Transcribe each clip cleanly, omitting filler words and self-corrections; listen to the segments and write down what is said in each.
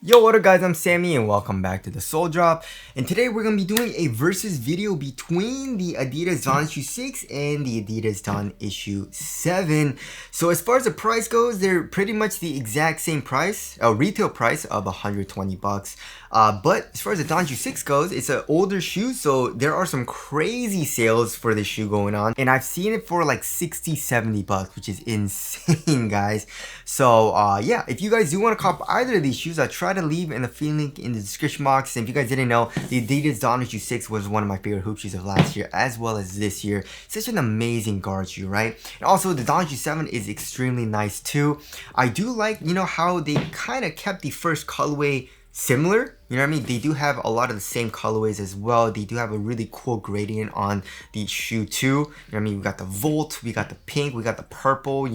Yo, what up guys, I'm Sammy and welcome back to the Soul Drop. And today we're going to be doing a versus video between the Adidas d.o.n issue 6 and the Adidas d.o.n issue 7. So as far as the price goes, they're pretty much the exact same price, retail price of 120 bucks. But as far as the d.o.n issue 6 goes, it's an older shoe, so there are some crazy sales for this shoe going on. And I've seen it for like 60, 70 bucks, which is insane, guys. So yeah, if you guys do want to cop either of these shoes, I try to leave in the free link in the description box. And if you guys didn't know, the Adidas d.o.n issue 6 was one of my favorite hoop shoes of last year as well as this year. Such an amazing guard shoe, right? And also the d.o.n issue 7 is extremely nice too. I do like, how they kind of kept the first colorway similar, you know what I mean? They do have a lot of the same colorways as well. They do have a really cool gradient on the shoe too. You know what I mean? We got the Volt, we got the pink, we got the purple,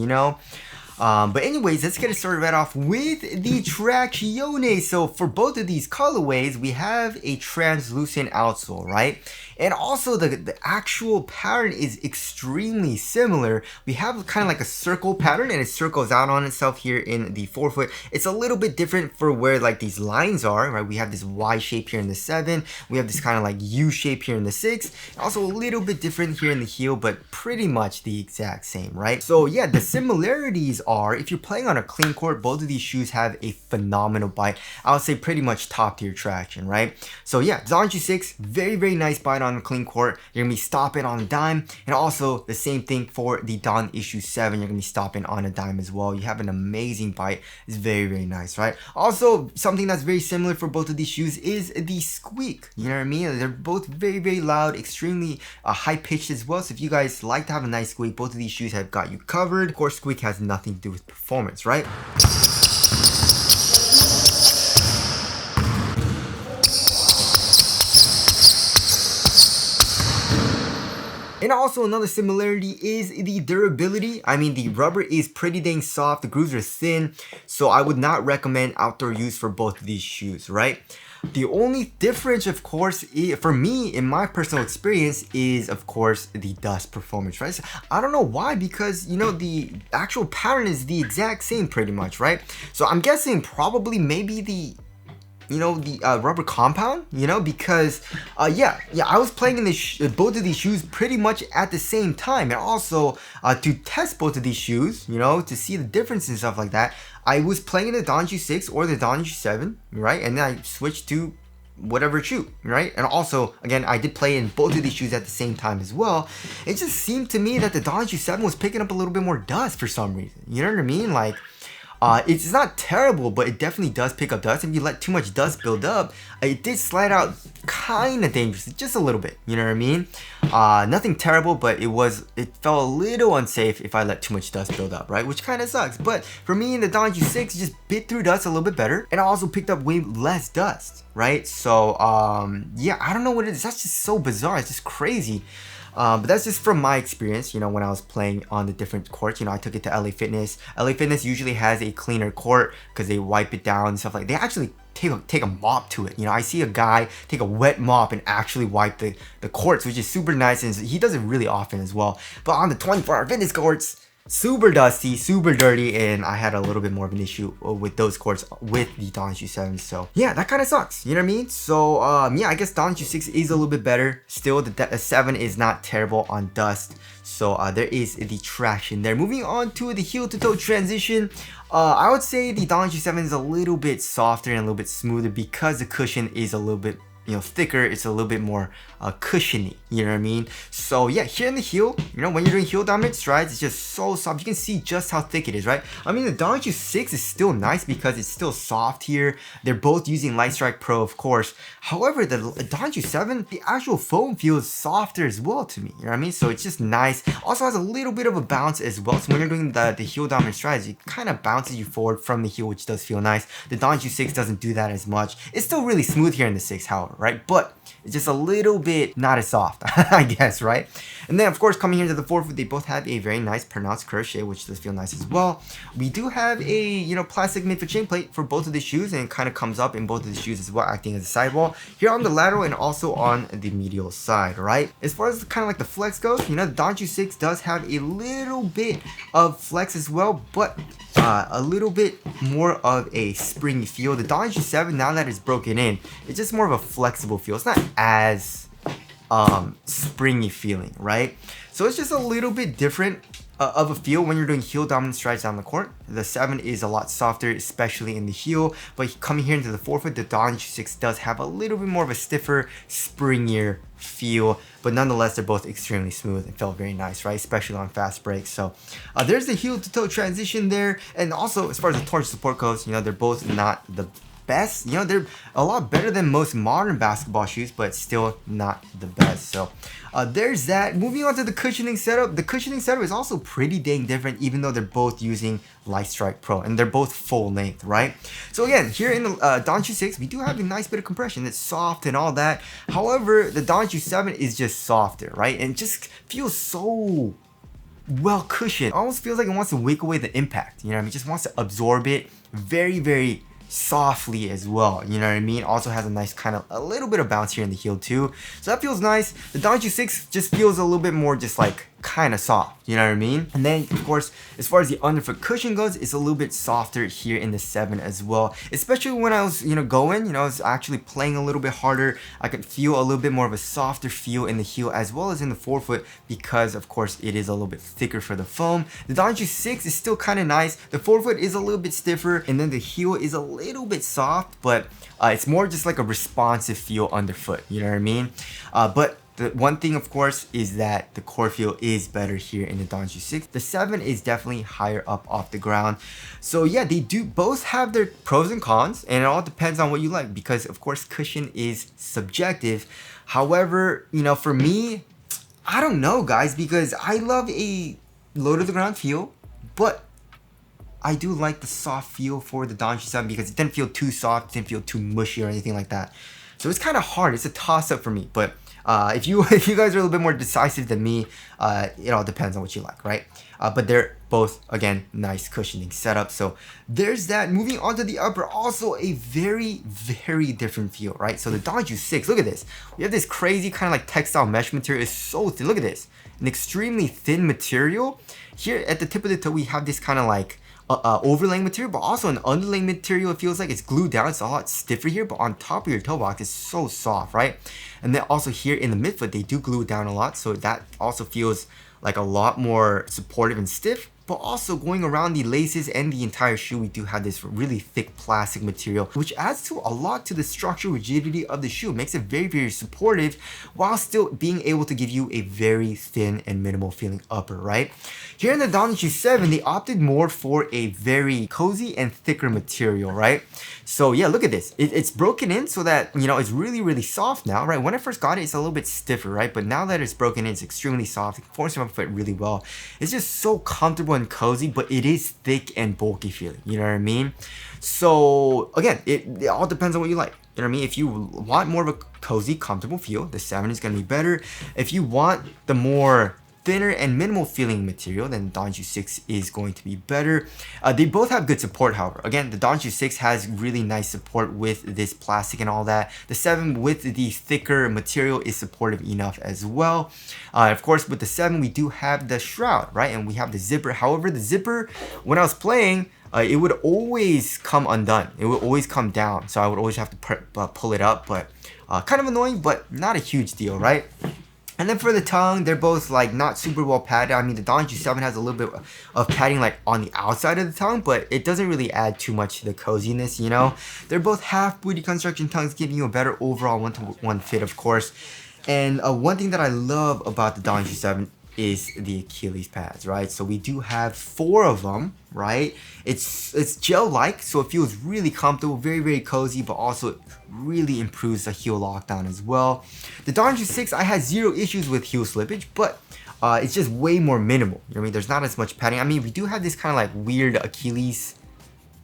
But anyways, let's get it started right off with the Traction. So for both of these colorways, we have a translucent outsole, right? And also the actual pattern is extremely similar. We have kind of like a circle pattern and it circles out on itself here in the forefoot. It's a little bit different for where like these lines are, right? We have this Y shape here in the 7. We have this kind of like U shape here in the 6. Also a little bit different here in the heel, but pretty much the exact same, right? So yeah, the similarities are, if you're playing on a clean court, both of these shoes have a phenomenal bite. I would say pretty much top tier traction, right? So yeah, d.o.n issue 6, very, very nice bite on a clean court. You're gonna be stopping on a dime. And also the same thing for the d.o.n issue 7. You're gonna be stopping on a dime as well. You have an amazing bite. It's very, very nice, right? Also, something that's very similar for both of these shoes is the squeak. You know what I mean? They're both very, very loud, extremely high pitched as well. So if you guys like to have a nice squeak, both of these shoes have got you covered. Of course, squeak has nothing to do with performance, right? And also another similarity is the durability. I mean, the rubber is pretty dang soft, the grooves are thin, so I would not recommend outdoor use for both of these shoes, right? The only difference, of course, for me, in my personal experience, is, of course, the dust performance, right? So I don't know why, because, the actual pattern is the exact same pretty much, right? So I'm guessing probably maybe the rubber compound, because yeah, I was playing in both of these shoes pretty much at the same time. And also to test both of these shoes, to see the difference and stuff like that, I was playing in the d.o.n issue 6 or the d.o.n issue 7, right? And then I switched to whatever shoe, right? And also, again, I did play in both of these shoes at the same time as well. It just seemed to me that the d.o.n issue 7 was picking up a little bit more dust for some reason. You know what I mean? Like, it's not terrible, but it definitely does pick up dust. If you let too much dust build up, it did slide out kind of dangerously, just a little bit, you know what I mean? Nothing terrible, but it felt a little unsafe if I let too much dust build up, right? Which kind of sucks. But for me, in the d.o.n issue 6, it just bit through dust a little bit better. And I also picked up way less dust, right? So, yeah, I don't know what it is. That's just so bizarre. It's just crazy. But that's just from my experience, when I was playing on the different courts. I took it to LA Fitness. LA Fitness usually has a cleaner court because they wipe it down and stuff like that. They actually take a mop to it. I see a guy take a wet mop and actually wipe the courts, which is super nice, and he does it really often as well. But on the 24-hour fitness courts, super dusty, super dirty, and I had a little bit more of an issue with those courts with the d.o.n issue 7. So yeah, that kind of sucks, you know what I mean? So yeah, I guess d.o.n issue 6 is a little bit better. Still, the 7 is not terrible on dust. So there is the traction there. Moving on to the heel to toe transition. I would say the d.o.n issue 7 is a little bit softer and a little bit smoother because the cushion is a little bit thicker. It's a little bit more cushiony, you know what I mean? So yeah, here in the heel, when you're doing heel dominant strides, it's just so soft. You can see just how thick it is, right? I mean, the d.o.n issue 6 is still nice because it's still soft here. They're both using Light Strike Pro, of course. However, the d.o.n issue 7, the actual foam feels softer as well to me, you know what I mean? So it's just nice. Also has a little bit of a bounce as well. So when you're doing the heel dominant strides, it kind of bounces you forward from the heel, which does feel nice. The d.o.n issue 6 doesn't do that as much. It's still really smooth here in the 6, however, right? But it's just a little bit not as soft, I guess, right? And then of course coming here to the forefoot, they both have a very nice pronounced crochet, which does feel nice as well. We do have a, you know, plastic mid-foot chain plate for both of the shoes, and it kind of comes up in both of the shoes as well, acting as a sidewall here on the lateral and also on the medial side, right? As far as kind of like the flex goes, you know, the d.o.n 6 does have a little bit of flex as well, but a little bit more of a springy feel. The d.o.n 7, now that it's broken in, it's just more of a flexible feel. It's not as springy feeling, right? So it's just a little bit different of a feel when you're doing heel dominant strides down the court. The 7 is a lot softer, especially in the heel, but coming here into the forefoot, the d.o.n 6 does have a little bit more of a stiffer, springier feel, but nonetheless they're both extremely smooth and felt very nice, right? Especially on fast breaks. So there's the heel to toe transition there. And also as far as the torsion support goes, you know, they're both not the best. You know, they're a lot better than most modern basketball shoes, but still not the best. So there's that. Moving on to the cushioning setup. The cushioning setup is also pretty dang different, even though they're both using Light Strike Pro and they're both full length, right? So again, here in the d.o.n 6, we do have a nice bit of compression. It's soft and all that. However, the d.o.n 7 is just softer, right? And just feels so well cushioned. Almost feels like it wants to wake away the impact. You know what I mean? Just wants to absorb it very, very softly as well, you know what I mean? Also has a nice kind of a little bit of bounce here in the heel too, so that feels nice. The d.o.n 6 just feels a little bit more just like kind of soft, you know what I mean? And then of course, as far as the underfoot cushion goes, it's a little bit softer here in the 7 as well, especially when I was, you know, I was actually playing a little bit harder. I could feel a little bit more of a softer feel in the heel as well as in the forefoot, because of course it is a little bit thicker for the foam. The d.o.n 6 is still kind of nice. The forefoot is a little bit stiffer, and then the heel is a little bit soft, but it's more just like a responsive feel underfoot, you know what I mean? But the one thing, of course, is that the core feel is better here in the d.o.n 6. The 7 is definitely higher up off the ground. So yeah, they do both have their pros and cons, and it all depends on what you like, because of course cushion is subjective. However, you know, for me, I don't know, guys, because I love a low to the ground feel, but I do like the soft feel for the d.o.n 7 because it didn't feel too soft, didn't feel too mushy or anything like that. So it's kind of hard. It's a toss up for me, but if you guys are a little bit more decisive than me, it all depends on what you like, right? But they're both, again, nice cushioning setup. So there's that. Moving on to the upper, also a very, very different feel, right? So the d.o.n 6, look at this. We have this crazy kind of like textile mesh material. It's so thin. Look at this. An extremely thin material. Here at the tip of the toe, we have this kind of like overlaying material, but also an underlaying material. It feels like it's glued down. It's a lot stiffer here, but on top of your toe box, it's so soft, right? And then also here in the midfoot, they do glue it down a lot, so that also feels like a lot more supportive and stiff. But also going around the laces and the entire shoe, we do have this really thick plastic material, which adds to a lot to the structural rigidity of the shoe. It makes it very, very supportive while still being able to give you a very thin and minimal feeling upper, right? Here in the d.o.n 7, they opted more for a very cozy and thicker material, right? So yeah, look at this. It's broken in so that, you know, it's really, really soft now, right? When I first got it, it's a little bit stiffer, right? But now that it's broken in, it's extremely soft. It forms my foot really well. It's just so comfortable and cozy, but it is thick and bulky feeling, you know what I mean? So again, it all depends on what you like. You know what I mean? If you want more of a cozy, comfortable feel, the 7 is going to be better. If you want the more thinner and minimal feeling material, then d.o.n 6 is going to be better. They both have good support, however. Again, the d.o.n 6 has really nice support with this plastic and all that. The 7 with the thicker material is supportive enough as well. Of course, with the 7, we do have the shroud, right? And we have the zipper. However, the zipper, when I was playing, it would always come undone. It would always come down. So I would always have to pull it up, but kind of annoying, but not a huge deal, right? And then for the tongue, they're both like not super well padded. I mean, the d.o.n 7 has a little bit of padding like on the outside of the tongue, but it doesn't really add too much to the coziness, you know? They're both half booty construction tongues, giving you a better overall one-to-one fit, of course. And one thing that I love about the d.o.n 7 is the Achilles pads, right? So we do have 4 of them, right? It's gel-like, so it feels really comfortable, very, very cozy, but also really improves the heel lockdown as well. The d.o.n 6, I had 0 issues with heel slippage, but it's just way more minimal. You know what I mean? There's not as much padding. I mean, we do have this kind of like weird Achilles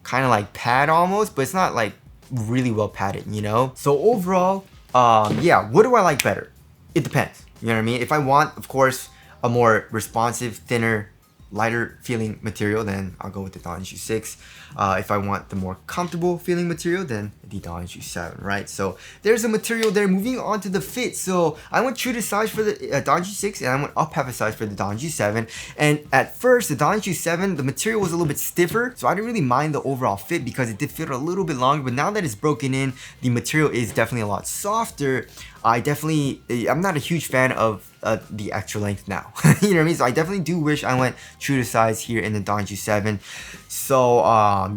kind of like pad almost, but it's not like really well padded, you know? So overall, Yeah, what do I like better? It depends. You know what I mean? If I want, of course, a more responsive, thinner, lighter feeling material, then I'll go with the d.o.n Shoe 6. If I want the more comfortable feeling material, then the d.o.n Shoe 7, right? So there's a material there. Moving on to the fit. So I went true to size for the d.o.n Shoe 6, and I went up half a size for the d.o.n Shoe 7. And at first, the d.o.n Shoe 7, the material was a little bit stiffer, so I didn't really mind the overall fit because it did fit a little bit longer. But now that it's broken in, the material is definitely a lot softer. I'm not a huge fan of the extra length now. You know what I mean? So I definitely do wish I went true to size here in the d.o.n Shoe 7. So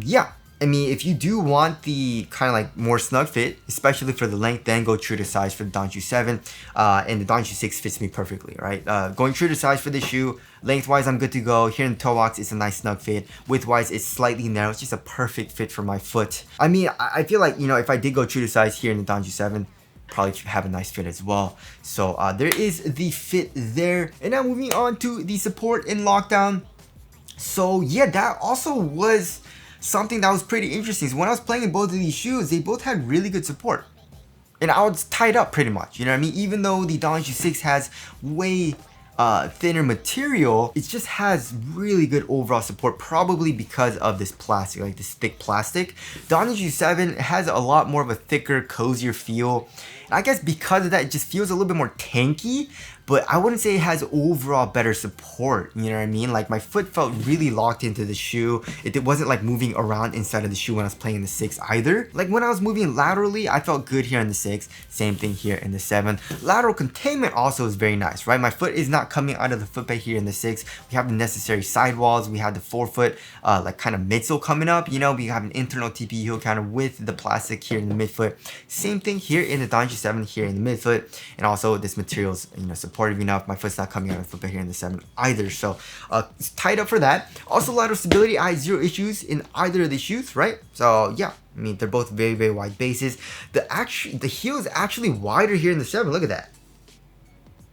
yeah, I mean, if you do want the kind of like more snug fit, especially for the length, then go true to size for the d.o.n Shoe 7. And the d.o.n Shoe 6 fits me perfectly, right? Going true to size for this shoe, lengthwise I'm good to go. Here in the toe box, it's a nice snug fit. Widthwise, it's slightly narrow. It's just a perfect fit for my foot. I mean, I feel like, you know, if I did go true to size here in the d.o.n Shoe 7, probably have a nice fit as well. So there is the fit there. And now moving on to the support in lockdown. So yeah, that also was something that was pretty interesting. So when I was playing in both of these shoes, they both had really good support. And I was tied up pretty much, you know what I mean? Even though the d.o.n Shoe 6 has way thinner material, it just has really good overall support, probably because of this plastic, like this thick plastic. d.o.n Shoe 7 has a lot more of a thicker, cozier feel. And I guess because of that, it just feels a little bit more tanky, but I wouldn't say it has overall better support, you know what I mean? Like my foot felt really locked into the shoe. It wasn't like moving around inside of the shoe when I was playing in the 6 either. Like when I was moving laterally, I felt good here in the 6, same thing here in the 7. Lateral containment also is very nice, right? My foot is not coming out of the footbed here in the 6. We have the necessary sidewalls, we have the forefoot like kind of midsole coming up, you know, we have an internal TP heel kind of with the plastic here in the midfoot. Same thing here in the d.o.n Shoe 7 here in the midfoot, and also this material's, you know, supportive enough. My foot's not coming out of the footbed here in the 7 either, so it's tied up for that. Also lateral stability, I had zero issues in either of these shoes, right? So yeah, I mean, they're both very, very wide bases. The heel is actually wider here in the 7. Look at that.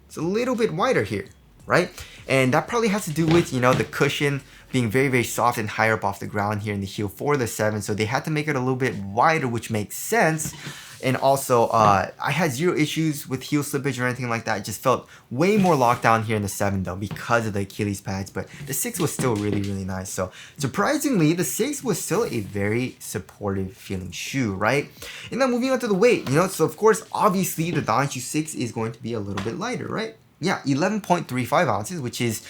It's a little bit wider here, right? And that probably has to do with, you know, the cushion being very, very soft and higher up off the ground here in the heel for the 7. So they had to make it a little bit wider, which makes sense. And also, I had zero issues with heel slippage or anything like that. It just felt way more locked down here in the 7 though because of the Achilles pads. But the 6 was still really, really nice. So surprisingly, the 6 was still a very supportive feeling shoe, right? And then moving on to the weight, you know, so of course, obviously the d.o.n Shoe 6 is going to be a little bit lighter, right? Yeah, 11.35 ounces, which is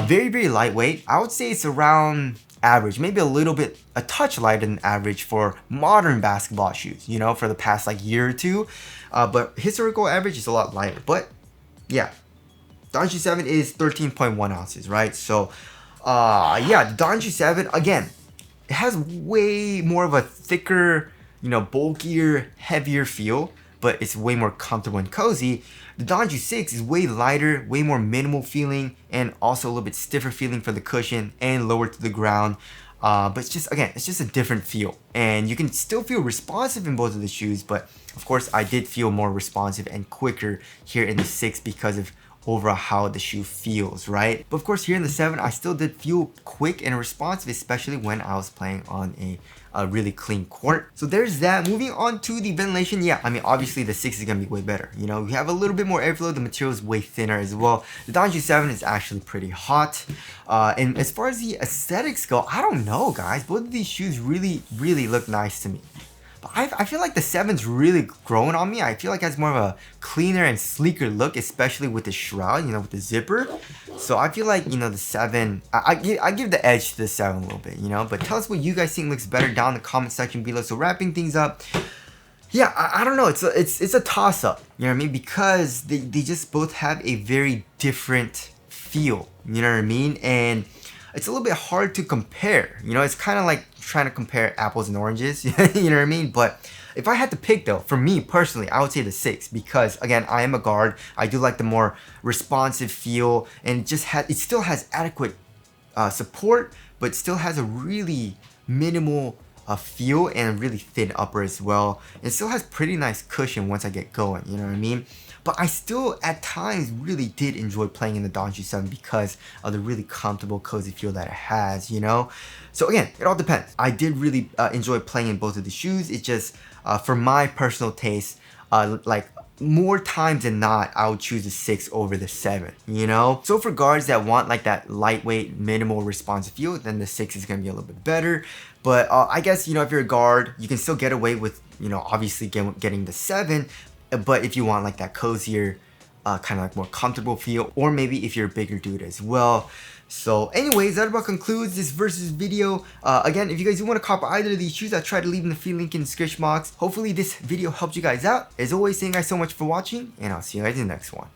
very, very lightweight. I would say it's around average, maybe a touch lighter than average for modern basketball shoes, you know, for the past like year or two. But historical average is a lot lighter. But yeah, d.o.n Shoe 7 is 13.1 ounces, right? So yeah, the d.o.n Shoe 7, again, it has way more of a thicker, you know, bulkier, heavier feel, but it's way more comfortable and cozy. The d.o.n Shoe 6 is way lighter, way more minimal feeling, and also a little bit stiffer feeling for the cushion and lower to the ground. But it's just, again, it's just a different feel. And you can still feel responsive in both of the shoes, but of course I did feel more responsive and quicker here in the 6 because of overall how the shoe feels, right? But of course here in the 7, I still did feel quick and responsive, especially when I was playing on a really clean court. So there's that. Moving on to the ventilation, yeah, I mean, obviously the 6 is gonna be way better. You know, we have a little bit more airflow, the material is way thinner as well. The d.o.n Shoe 7 is actually pretty hot. And as far as the aesthetics go, I don't know, guys. Both of these shoes really, really look nice to me. I feel like the 7's really grown on me. I feel like it has more of a cleaner and sleeker look, especially with the shroud, you know, with the zipper. So I feel like, you know, the 7, I give the edge to the 7 a little bit, you know. But tell us what you guys think looks better down in the comment section below. So wrapping things up, yeah, I don't know. It's a toss up, you know what I mean? Because they just both have a very different feel, you know what I mean? And it's a little bit hard to compare, you know. It's kind of like trying to compare apples and oranges, you know what I mean? But if I had to pick though, for me personally, I would say the 6 because again, I am a guard. I do like the more responsive feel, and it still has adequate support, but still has a really minimal feel and a really thin upper as well. It still has pretty nice cushion once I get going, you know what I mean? but I still at times really did enjoy playing in the d.o.n Shoe 7 because of the really comfortable, cozy feel that it has, you know? So again, it all depends. I did really enjoy playing in both of the shoes. It just, for my personal taste, like more times than not, I would choose the 6 over the 7, you know? So for guards that want like that lightweight, minimal responsive feel, then the 6 is gonna be a little bit better. But I guess, you know, if you're a guard, you can still get away with, you know, obviously getting the 7, but if you want like that cozier, kind of like more comfortable feel, or maybe if you're a bigger dude as well. So anyways, that about concludes this versus video. Again, if you guys do want to cop either of these shoes, I'll try to leave in the free link in the description box. Hopefully this video helped you guys out. As always, thank you guys so much for watching, and I'll see you guys in the next one.